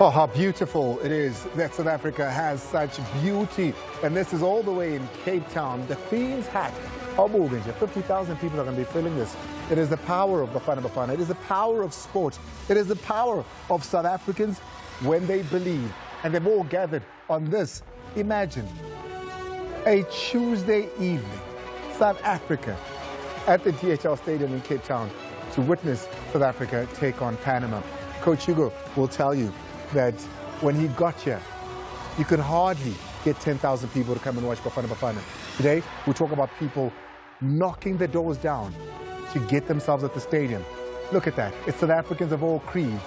Oh, how beautiful it is that South Africa has such beauty. And this is all the way in Cape Town. The Queen's Hat. 50,000 people are going to be filling this. It is the power of the Panama. It is the power of sport. It is the power of South Africans when they believe. And they've all gathered on this. Imagine a Tuesday evening, South Africa at the DHL Stadium in Cape Town to witness South Africa take on Panama. Coach Hugo will tell you that when he got here, you could hardly get 10,000 people to come and watch Bafana Bafana. Today, we talk about people knocking the doors down to get themselves at the stadium. Look at that. It's South Africans of all creeds.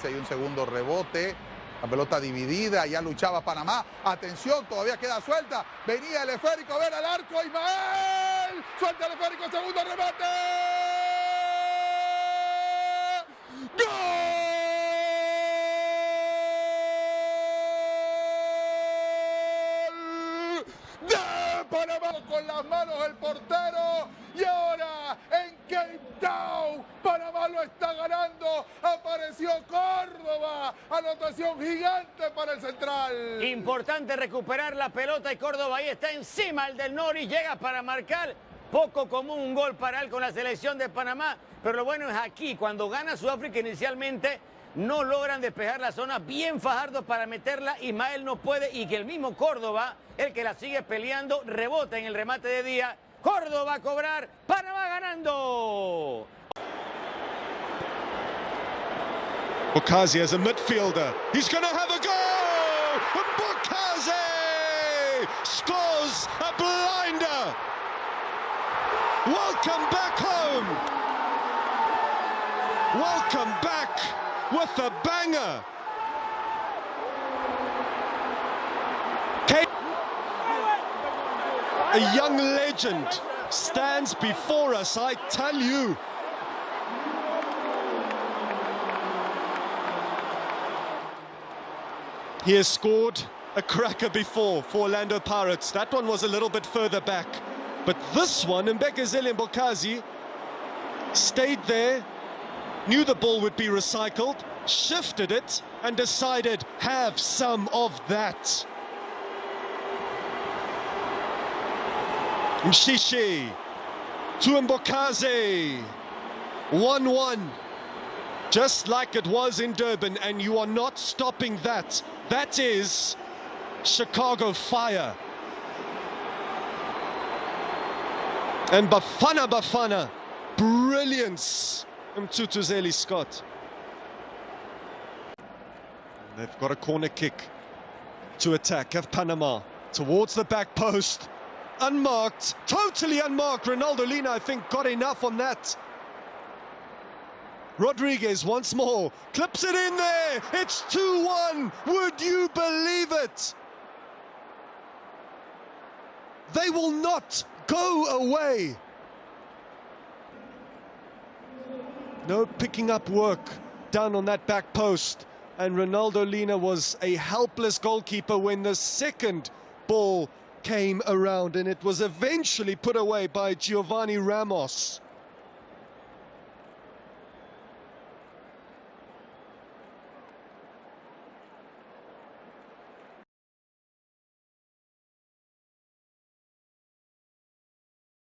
Hay un segundo rebote, la pelota dividida, ya luchaba Panamá. Atención, todavía queda suelta. Venía el esférico, ven al arco, Ismael. Suelta el esférico, segundo remate. ¡Gol! De Panamá con las manos el portero. Y ahora en Cape Town, Panamá lo está ganando. Apareció Córdoba. Anotación gigante para el central. Importante recuperar la pelota y Córdoba ahí está encima el del Nori. Llega para marcar. Poco común un gol para él con la selección de Panamá. Pero lo bueno es aquí, cuando gana Sudáfrica inicialmente, no logran despejar la zona. Bien Fajardo para meterla. Ismael no puede y que el mismo Córdoba, el que la sigue peleando, rebota en el remate de Díaz. Córdoba a cobrar, Panamá ganando. Bukazi as a midfielder, he's going to have a goal! Bukazi scores a blinder! Welcome back home! Welcome back with a banger! A young legend stands before us, I tell you. He has scored a cracker before for Orlando Pirates. That one was a little bit further back. But this one, Mbekazeli Bukazi stayed there, knew the ball would be recycled, shifted it, and decided, have some of that. Mshishi to Mbokazi, 1-1, just like it was in Durban, and you are not stopping that. That is Chicago fire. And Bafana, brilliance from Tutuzeli Scott. They've got a corner kick to attack of Panama towards the back post. Unmarked, totally unmarked. Ronaldo Lina, I think, got enough on that. Rodriguez once more, clips it in there. It's 2-1. Would you believe it? They will not go away. No picking up work down on that back post. And Ronaldo Lina was a helpless goalkeeper when the second ball came around, and it was eventually put away by Giovanni Ramos.